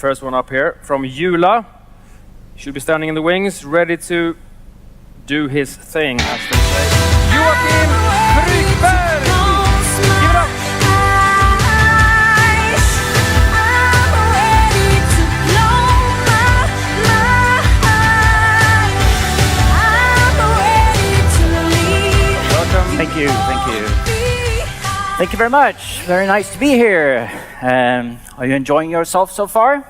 first one up here from Jula. Should be standing in the wings, ready to do his thing, as they say. Joachim Frykberg! Give it up! Welcome. Thank you, thank you. Thank you very much. Very nice to be here. Are you enjoying yourself so far?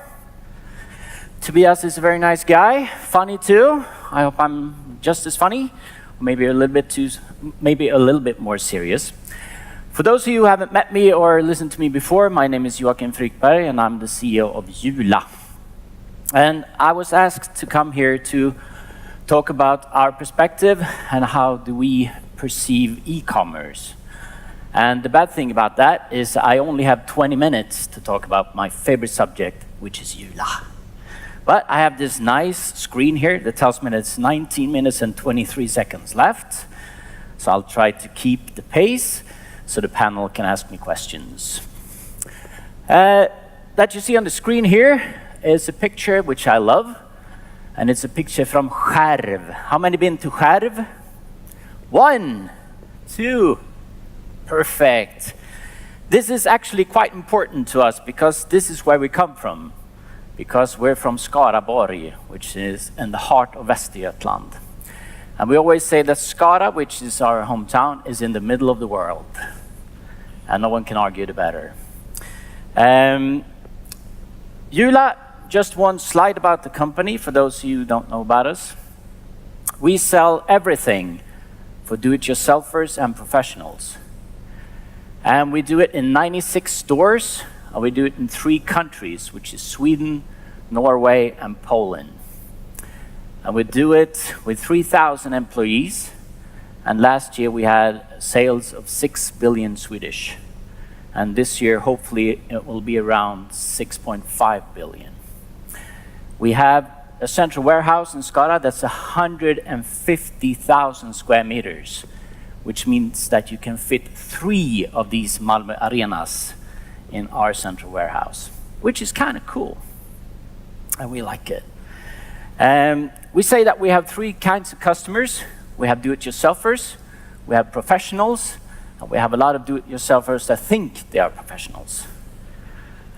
Tobias is a very nice guy, funny too. I hope I'm just as funny, maybe a little bit more serious. For those of you who haven't met me or listened to me before, my name is Joachim Frykberg and I'm the CEO of Jula. And I was asked to come here to talk about our perspective and how do we perceive e-commerce. And the bad thing about that is I only have 20 minutes to talk about my favorite subject, which is Jula. But I have this nice screen here that tells me that it's 19 minutes and 23 seconds left. So I'll try to keep the pace so the panel can ask me questions. That you see on the screen here is a picture which I love. And it's a picture from Skärv. How many been to Skärv? 1, 2. Perfect. This is actually quite important to us because this is where we come from. Because we're from Skaraborg, which is in the heart of Västergötland. And we always say that Skara, which is our hometown, is in the middle of the world. And no one can argue the better. Jula, just one slide about the company for those of you who don't know about us. We sell everything for do-it-yourselfers and professionals. And we do it in 96 stores, and we do it in 3 countries, which is Sweden, Norway, and Poland. And we do it with 3,000 employees, and last year we had sales of 6 billion Swedish. And this year, hopefully, it will be around 6.5 billion. We have a central warehouse in Skara that's 150,000 square meters, which means that you can fit 3 of these Malmö arenas in our central warehouse, which is kind of cool, and we like it. We say that we have 3 kinds of customers. We have do-it-yourselfers, we have professionals, and we have a lot of do-it-yourselfers that think they are professionals.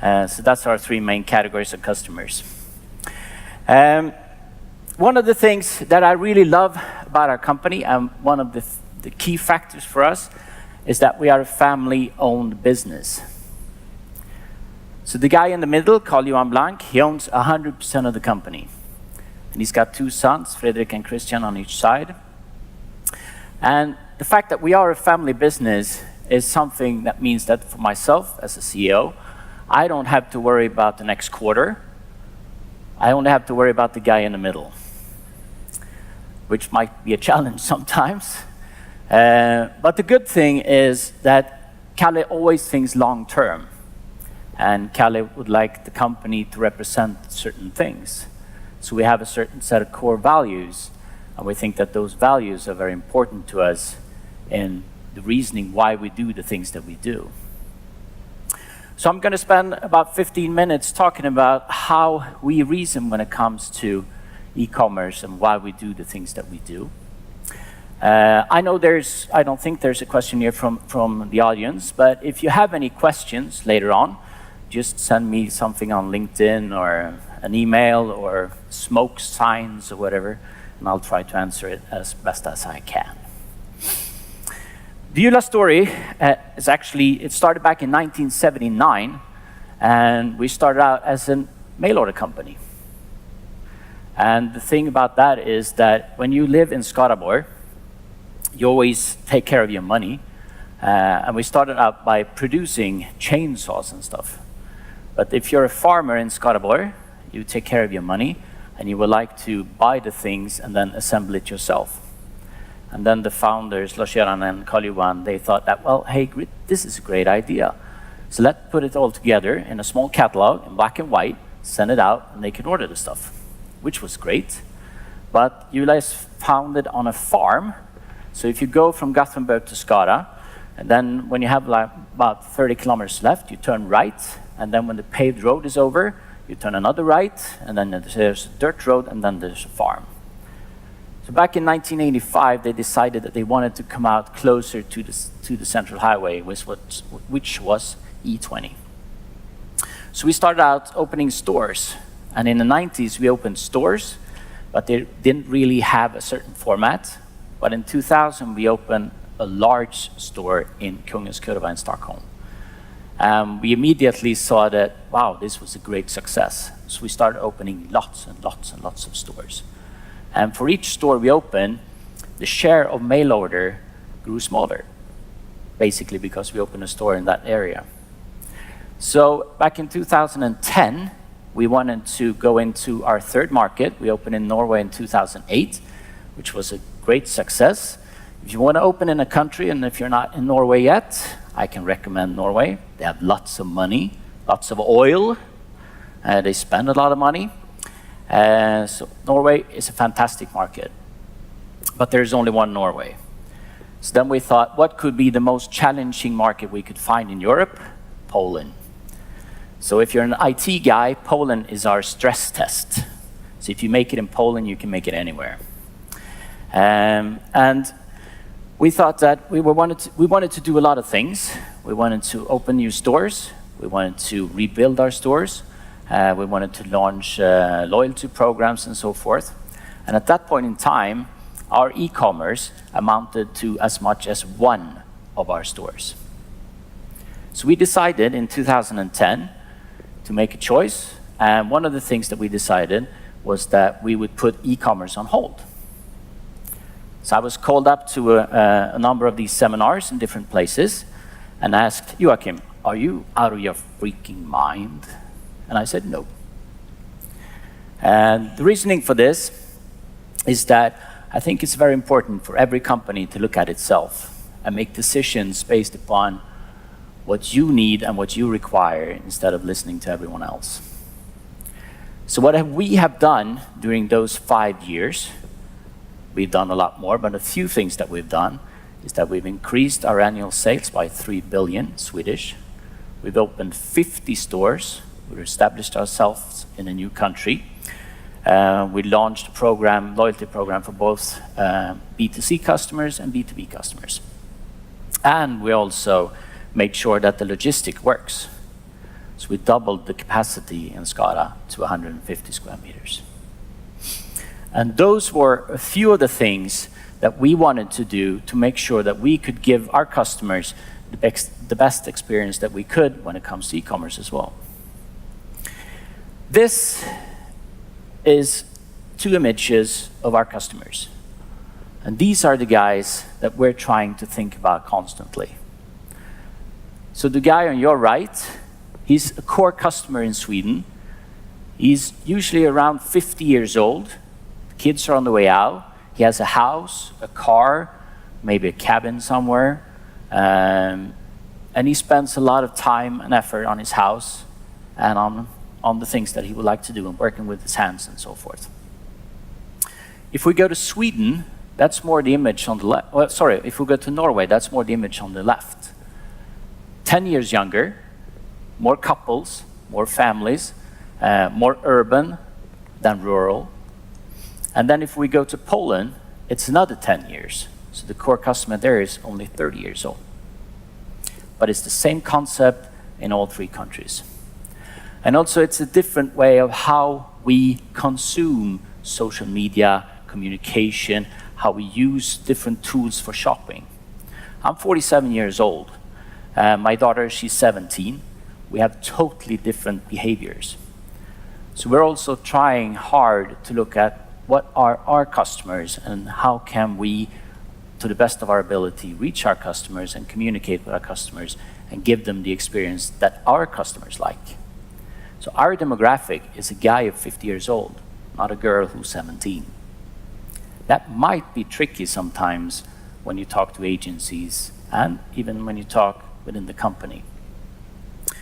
So that's our 3 main categories of customers. One of the things that I really love about our company, and one of the key factors for us, is that we are a family-owned business. So the guy in the middle, Carl-Johan Blank, he owns 100% of the company. And he's got 2 sons, Fredrik and Christian, on each side. And the fact that we are a family business is something that means that for myself as a CEO, I don't have to worry about the next quarter. I only have to worry about the guy in the middle, which might be a challenge sometimes. But the good thing is that Kalle always thinks long term. And Kalle would like the company to represent certain things. So we have a certain set of core values, and we think that those values are very important to us in the reasoning why we do the things that we do. So I'm going to spend about 15 minutes talking about how we reason when it comes to e-commerce and why we do the things that we do. I don't think there's a question here from the audience, but if you have any questions later on, just send me something on LinkedIn or an email or smoke signs or whatever, and I'll try to answer it as best as I can. The Jula story is actually, it started back in 1979, and we started out as a mail order company. And the thing about that is that when you live in Skaraborg, you always take care of your money. And we started out by producing chainsaws and stuff. But if you're a farmer in Skaraborg, you take care of your money, and you would like to buy the things and then assemble it yourself. And then the founders, Lars-Göran and Carl-Johan, they thought that, well, hey, this is a great idea. So let's put it all together in a small catalog in black and white, send it out, and they can order the stuff, which was great. But Jula is founded on a farm. So if you go from Gothenburg to Skara, and then when you have like about 30 kilometers left, you turn right, and then when the paved road is over, you turn another right, and then there's a dirt road, and then there's a farm. So back in 1985, they decided that they wanted to come out closer to the central highway, which was E20. So we started out opening stores. And in the 90s, we opened stores, but they didn't really have a certain format. But in 2000, we opened a large store in Kungens Kurva in Stockholm. We immediately saw that, wow, this was a great success. So we started opening lots and lots and lots of stores. And for each store we opened, the share of mail order grew smaller, basically because we opened a store in that area. So back in 2010, we wanted to go into our third market. We opened in Norway in 2008, which was a great success. If you want to open in a country, and if you're not in Norway yet, I can recommend Norway. They have lots of money, lots of oil. They spend a lot of money. So Norway is a fantastic market. But there's only one Norway. So then we thought, what could be the most challenging market we could find in Europe? Poland. So if you're an IT guy, Poland is our stress test. So if you make it in Poland, you can make it anywhere. And we thought that we wanted to do a lot of things. We wanted to open new stores. We wanted to rebuild our stores. We wanted to launch loyalty programs and so forth. And at that point in time, our e-commerce amounted to as much as one of our stores. So we decided in 2010 to make a choice. And one of the things that we decided was that we would put e-commerce on hold. So I was called up to a number of these seminars in different places and asked, Joachim, are you out of your freaking mind? And I said, no. And the reasoning for this is that I think it's very important for every company to look at itself and make decisions based upon what you need and what you require instead of listening to everyone else. So what we have done during those 5 years, we've done a lot more, but a few things that we've done is that we've increased our annual sales by 3 billion Swedish. We've opened 50 stores. We've established ourselves in a new country. We launched a program, loyalty program for both B2C customers and B2B customers. And we also made sure that the logistic works. So we doubled the capacity in Skara to 150 square meters. And those were a few of the things that we wanted to do to make sure that we could give our customers the best experience that we could when it comes to e-commerce as well. This is 2 images of our customers. And these are the guys that we're trying to think about constantly. So the guy on your right, he's a core customer in Sweden. He's usually around 50 years old. The kids are on the way out. He has a house, a car, maybe a cabin somewhere. And he spends a lot of time and effort on his house and on the things that he would like to do and working with his hands and so forth. If we go to Sweden, that's more the image on the left. Well, sorry, if we go to Norway, that's more the image on the left. 10 years younger, more couples, more families, more urban than rural. And then if we go to Poland, it's another 10 years. So the core customer there is only 30 years old. But it's the same concept in all 3 countries. And also it's a different way of how we consume social media, communication, how we use different tools for shopping. I'm 47 years old. My daughter, she's 17. We have totally different behaviors. So we're also trying hard to look at what are our customers and how can we, to the best of our ability, reach our customers and communicate with our customers and give them the experience that our customers like. So our demographic is a guy of 50 years old, not a girl who's 17. That might be tricky sometimes when you talk to agencies and even when you talk within the company.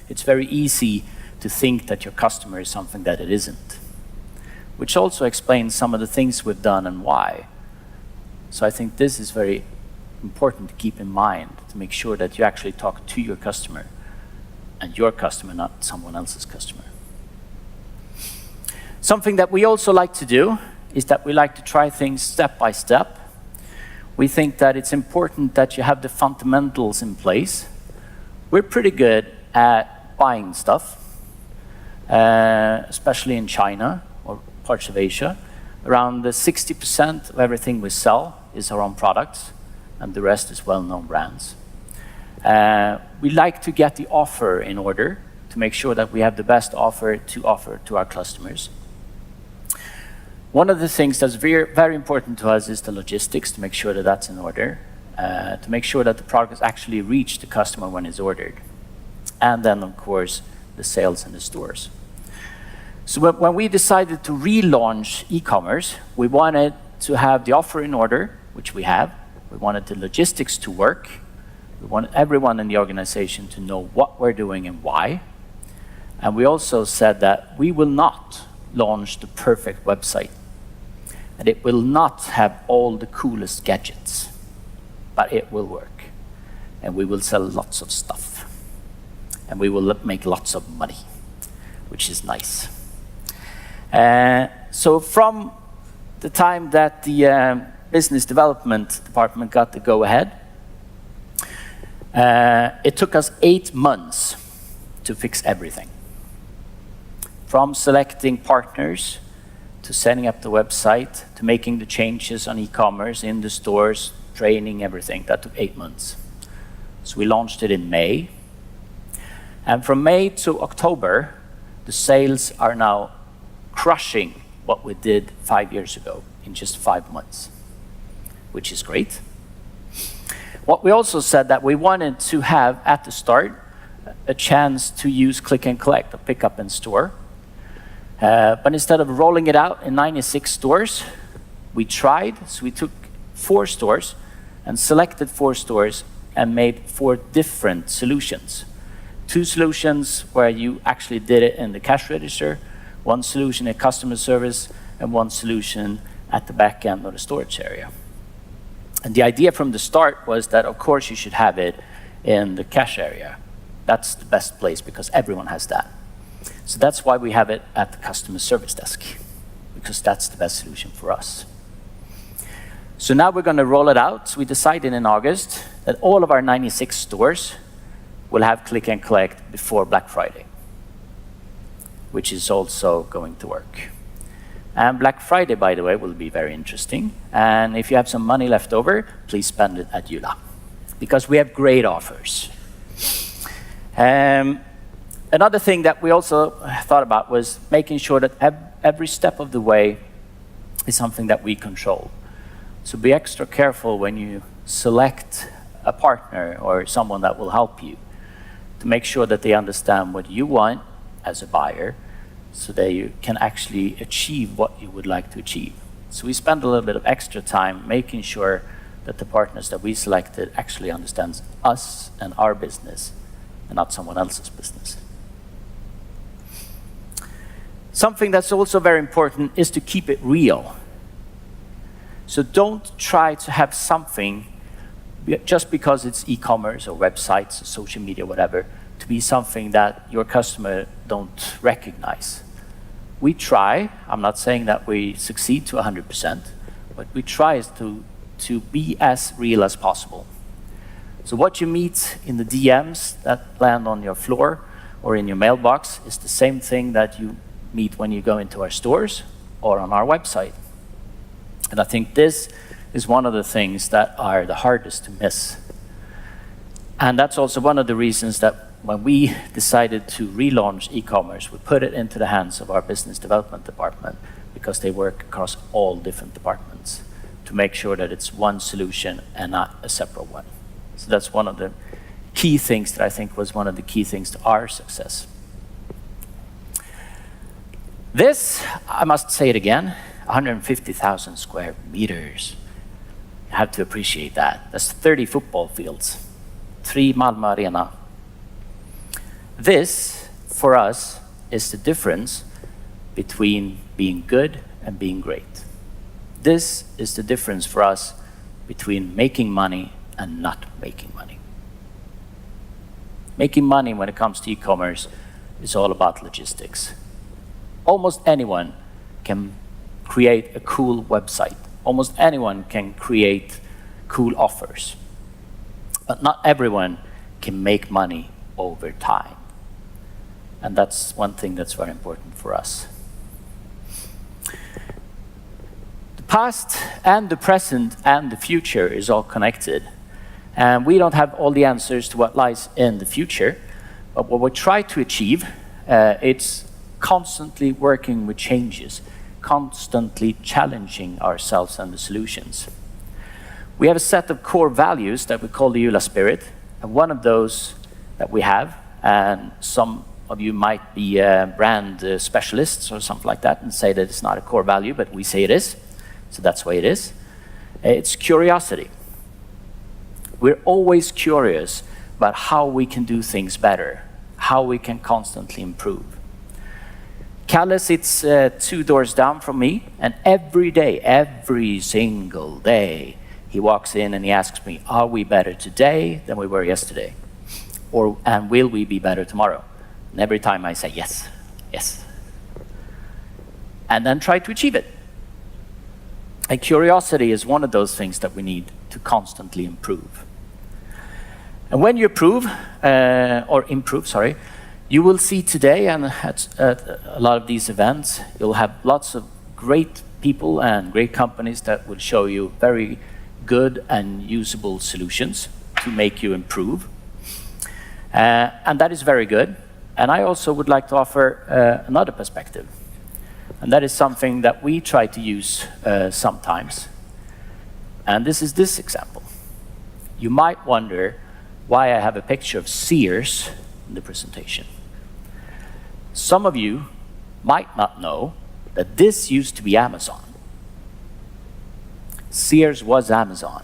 It's very easy to think that your customer is something that it isn't, which also explains some of the things we've done and why. So I think this is very important to keep in mind, to make sure that you actually talk to your customer and your customer, not someone else's customer. Something that we also like to do is that we like to try things step by step. We think that it's important that you have the fundamentals in place. We're pretty good at buying stuff, especially in China or parts of Asia. Around 60% of everything we sell is our own products, and the rest is well-known brands. We like to get the offer in order to make sure that we have the best offer to our customers. One of the things that's very important to us is the logistics, to make sure that that's in order, to make sure that the product has actually reached the customer when it's ordered. And then, of course, the sales in the stores. So when we decided to relaunch e-commerce, we wanted to have the offer in order, which we have. We wanted the logistics to work. We wanted everyone in the organization to know what we're doing and why. And we also said that we will not launch the perfect website. And it will not have all the coolest gadgets, but it will work. And we will sell lots of stuff. And we will make lots of money, which is nice. So from the time that the business development department got the go-ahead, it took us 8 months to fix everything. From selecting partners, to setting up the website, to making the changes on e-commerce in the stores, training, everything. That took 8 months. So we launched it in May. And from May to October, the sales are now crushing what we did 5 years ago in just 5 months, which is great. What we also said that we wanted to have at the start a chance to use click and collect, or pick up in store. But instead of rolling it out in 96 stores, we tried. So we took 4 stores and selected 4 stores and made 4 different solutions. 2 solutions where you actually did it in the cash register, 1 solution in customer service, and 1 solution at the back end of the storage area. And the idea from the start was that, of course, you should have it in the cash area. That's the best place because everyone has that. So that's why we have it at the customer service desk, because that's the best solution for us. So now we're going to roll it out. So we decided in August that all of our 96 stores will have click and collect before Black Friday, which is also going to work. And Black Friday, by the way, will be very interesting. And if you have some money left over, please spend it at EULA, because we have great offers. Another thing that we also thought about was making sure that every step of the way is something that we control. So be extra careful when you select a partner or someone that will help you, to make sure that they understand what you want as a buyer, so that you can actually achieve what you would like to achieve. So we spend a little bit of extra time making sure that the partners that we selected actually understands us and our business, and not someone else's business. Something that's also very important is to keep it real. So don't try to have something just because it's e-commerce or websites or social media, whatever, to be something that your customer don't recognize. We try, I'm not saying that we succeed to 100%, but we try to be as real as possible. So what you meet in the DMs that land on your floor or in your mailbox is the same thing that you meet when you go into our stores or on our website. And I think this is one of the things that are the hardest to miss. And that's also one of the reasons that when we decided to relaunch e-commerce, we put it into the hands of our business development department, because they work across all different departments to make sure that it's one solution and not a separate one. So that's one of the key things that I think was one of the key things to our success. This, I must say it again, 150,000 square meters. You have to appreciate that. That's 30 football fields, 3 Malmö Arena. This, for us, is the difference between being good and being great. This is the difference for us between making money and not making money. Making money when it comes to e-commerce is all about logistics. Almost anyone can create a cool website. Almost anyone can create cool offers. But not everyone can make money over time. And that's one thing that's very important for us. The past and the present and the future is all connected. And we don't have all the answers to what lies in the future, but what we try to achieve, it's constantly working with changes, constantly challenging ourselves and the solutions. We have a set of core values that we call the EULA Spirit, and one of those that we have, and some of you might be brand specialists or something like that and say that it's not a core value, but we say it is, so that's why it is. It's curiosity. We're always curious about how we can do things better, how we can constantly improve. Kalle sits 2 doors down from me, and every day, every single day, he walks in and he asks me, are we better today than we were yesterday? And will we be better tomorrow? And every time I say yes, yes. And then try to achieve it. And curiosity is one of those things that we need to constantly improve. And when you improve, you will see today, and at a lot of these events, you'll have lots of great people and great companies that will show you very good and usable solutions to make you improve. And that is very good. And I also would like to offer another perspective. And that is something that we try to use sometimes. And this is this example. You might wonder why I have a picture of Sears in the presentation. Some of you might not know that this used to be Amazon. Sears was Amazon.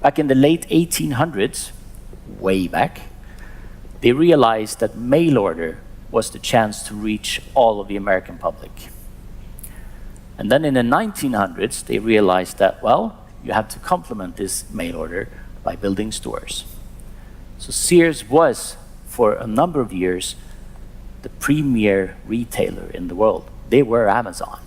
Back in the late 1800s, way back, they realized that mail order was the chance to reach all of the American public. And then in the 1900s, they realized that, well, you have to complement this mail order by building stores. So Sears was, for a number of years, the premier retailer in the world. They were Amazon.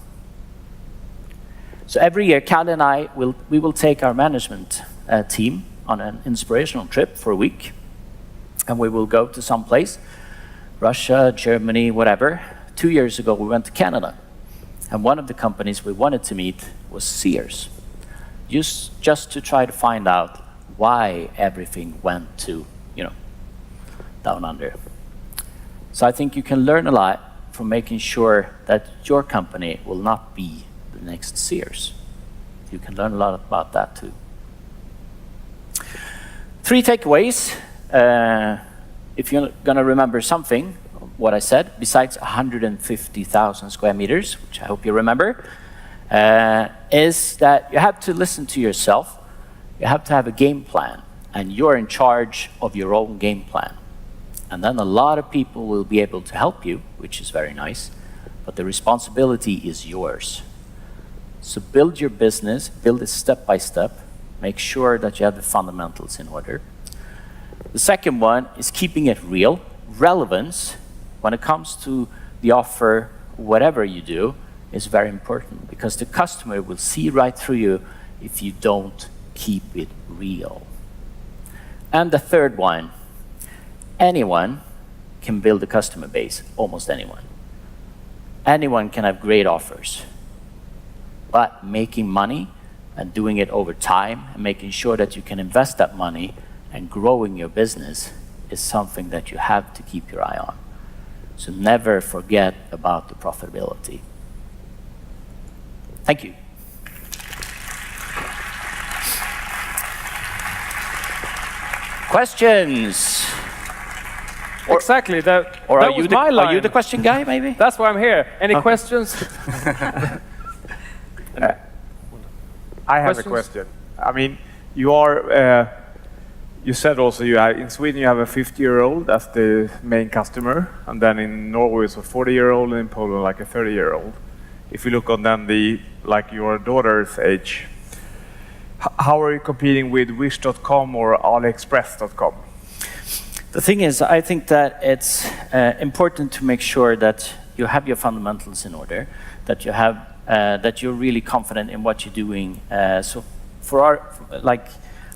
So every year, Kalle and I will take our management team on an inspirational trip for a week, and we will go to some place, Russia, Germany, whatever. 2 years ago, we went to Canada, and one of the companies we wanted to meet was Sears, just to try to find out why everything went to, down under. So I think you can learn a lot from making sure that your company will not be the next Sears. You can learn a lot about that too. 3 takeaways. If you're going to remember something, what I said, besides 150,000 square meters, which I hope you remember, is that you have to listen to yourself. You have to have a game plan, and you're in charge of your own game plan. And then a lot of people will be able to help you, which is very nice, but the responsibility is yours. So build your business, build it step by step, make sure that you have the fundamentals in order. The second one is keeping it real. Relevance, when it comes to the offer, whatever you do, is very important, because the customer will see right through you if you don't keep it real. And the third one, anyone can build a customer base, almost anyone. Anyone can have great offers. But making money and doing it over time and making sure that you can invest that money and growing your business is something that you have to keep your eye on. So never forget about the profitability. Thank you. Questions? Exactly. That was my line. Are you the question guy, maybe? That's why I'm here. Any questions? I have a question. I mean, you said also in Sweden you have a 50-year-old as the main customer, and then in Norway it's a 40-year-old, and in Poland like a 30-year-old. If you look on then like your daughter's age, how are you competing with Wish.com or AliExpress.com? The thing is, I think that it's important to make sure that you have your fundamentals in order, that you have that you're really confident in what you're doing. So for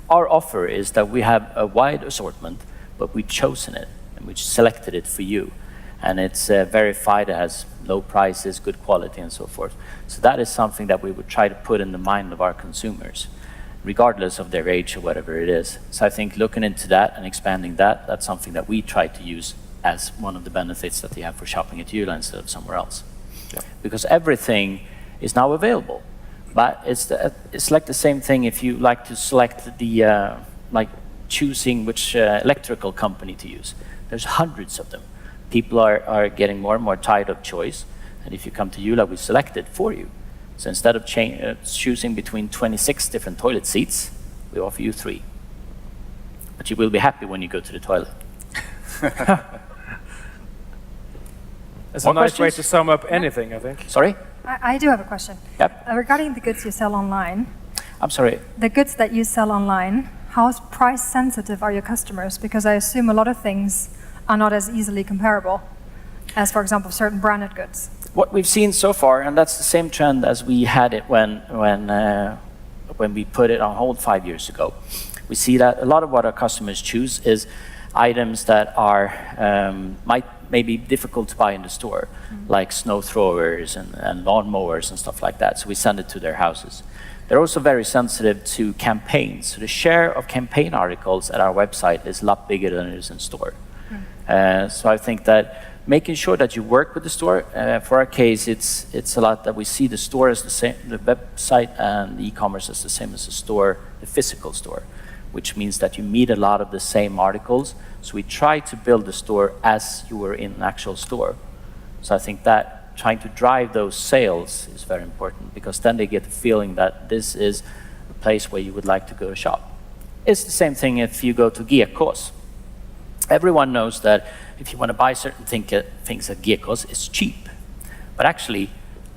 our offer is that we have a wide assortment, but we've chosen it and we've selected it for you, and it's verified, it has low prices, good quality, and so forth. So that is something that we would try to put in the mind of our consumers, regardless of their age or whatever it is. So I think looking into that and expanding that, that's something that we try to use as one of the benefits that you have for shopping at EULA instead of somewhere else. Yeah. Because everything is now available. But it's like the same thing if you like to select the, like choosing which electrical company to use. There's hundreds of them. People are getting more and more tired of choice. And if you come to EULA, we select it for you. So instead of choosing between 26 different toilet seats, we offer you 3. But you will be happy when you go to the toilet. It's a nice way to sum up anything, I think. Sorry? I do have a question. Yep. Regarding the goods you sell online. I'm sorry? The goods that you sell online, how price sensitive are your customers? Because I assume a lot of things are not as easily comparable as, for example, certain branded goods. What we've seen so far, and that's the same trend as we had it when we put it on hold 5 years ago. We see that a lot of what our customers choose is items that are might be difficult to buy in the store, like snow throwers and lawn mowers and stuff like that. So we send it to their houses. They're also very sensitive to campaigns. So the share of campaign articles at our website is a lot bigger than it is in store. So I think that making sure that you work with the store, for our case, it's a lot that we see the store as the same, the website and the e-commerce as the same as the store, the physical store, which means that you meet a lot of the same articles. So we try to build the store as you were in an actual store. So I think that trying to drive those sales is very important, because then they get the feeling that this is a place where you would like to go shop. It's the same thing if you go to Gekås. Everyone knows that if you want to buy certain things at Gekås, it's cheap. But actually,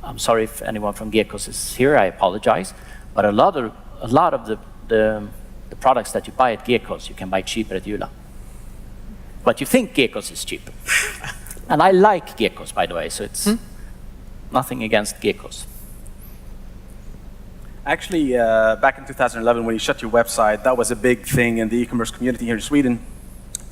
I'm sorry if anyone from Gekås is here, I apologize, but a lot of the products that you buy at Gekås, you can buy cheaper at EULA. But you think Gekås is cheap. And I like Gekås, by the way, so it's nothing against Gekås. Actually, back in 2011, when you shut your website, that was a big thing in the e-commerce community here in Sweden.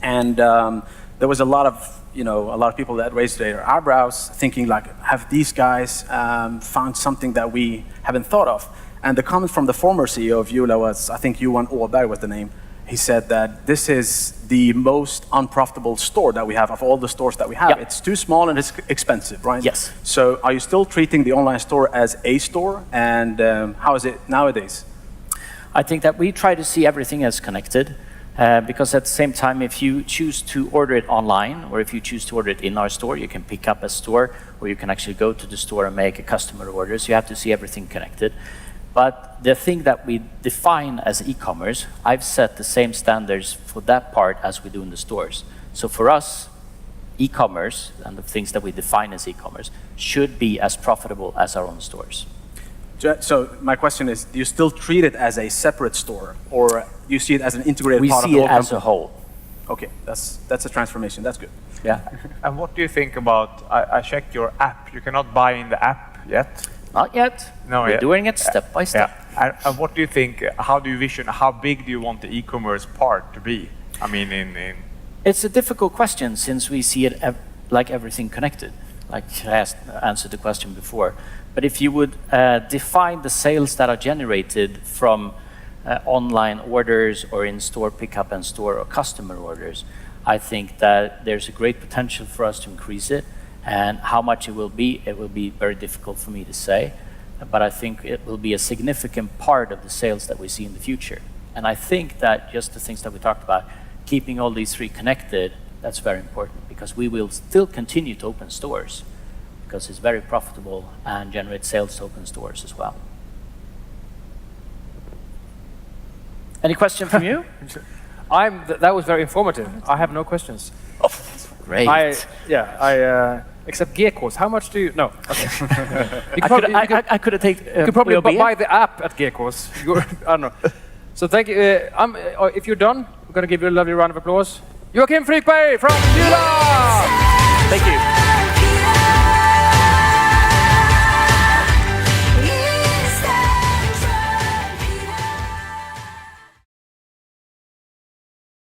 And there was a lot of people that raised their eyebrows, thinking like, have these guys found something that we haven't thought of? And the comment from the former CEO of EULA was, I think Johan Åberg was the name. He said that this is the most unprofitable store that we have of all the stores that we have. Yep. It's too small and it's expensive, right? Yes. So are you still treating the online store as a store? And how is it nowadays? I think that we try to see everything as connected. Because at the same time, if you choose to order it online, or if you choose to order it in our store, you can pick up a store, or you can actually go to the store and make a customer order. So you have to see everything connected. But the thing that we define as e-commerce, I've set the same standards for that part as we do in the stores. So for us, e-commerce and the things that we define as e-commerce should be as profitable as our own stores. So my question is, do you still treat it as a separate store, or do you see it as an integrated part of the whole company? We see it as a whole. Okay, that's a transformation. That's good. Yeah. And what do you think about, I checked your app. You cannot buy in the app yet? Not yet. No, We're doing it step by step. Yeah. And what do you think, how do you vision, how big do you want the e-commerce part to be? I mean, It's a difficult question, since we see it like everything connected, like I answered the question before. But if you would define the sales that are generated from online orders or in-store pickup and store or customer orders, I think that there's a great potential for us to increase it. And how much it will be very difficult for me to say. But I think it will be a significant part of the sales that we see in the future. And I think that just the things that we talked about, keeping all these 3 connected, that's very important, because we will still continue to open stores, because it's very profitable and generate sales to open stores as well. Any question from you? That was very informative. I have no questions. Oh, great. Except Gekås. How much do you? No. Okay. I could have taken. You could probably buy the app at Gekås. I don't know. So thank you. If you're done, we're going to give you a lovely round of applause. Joachim Frykberg from Jula!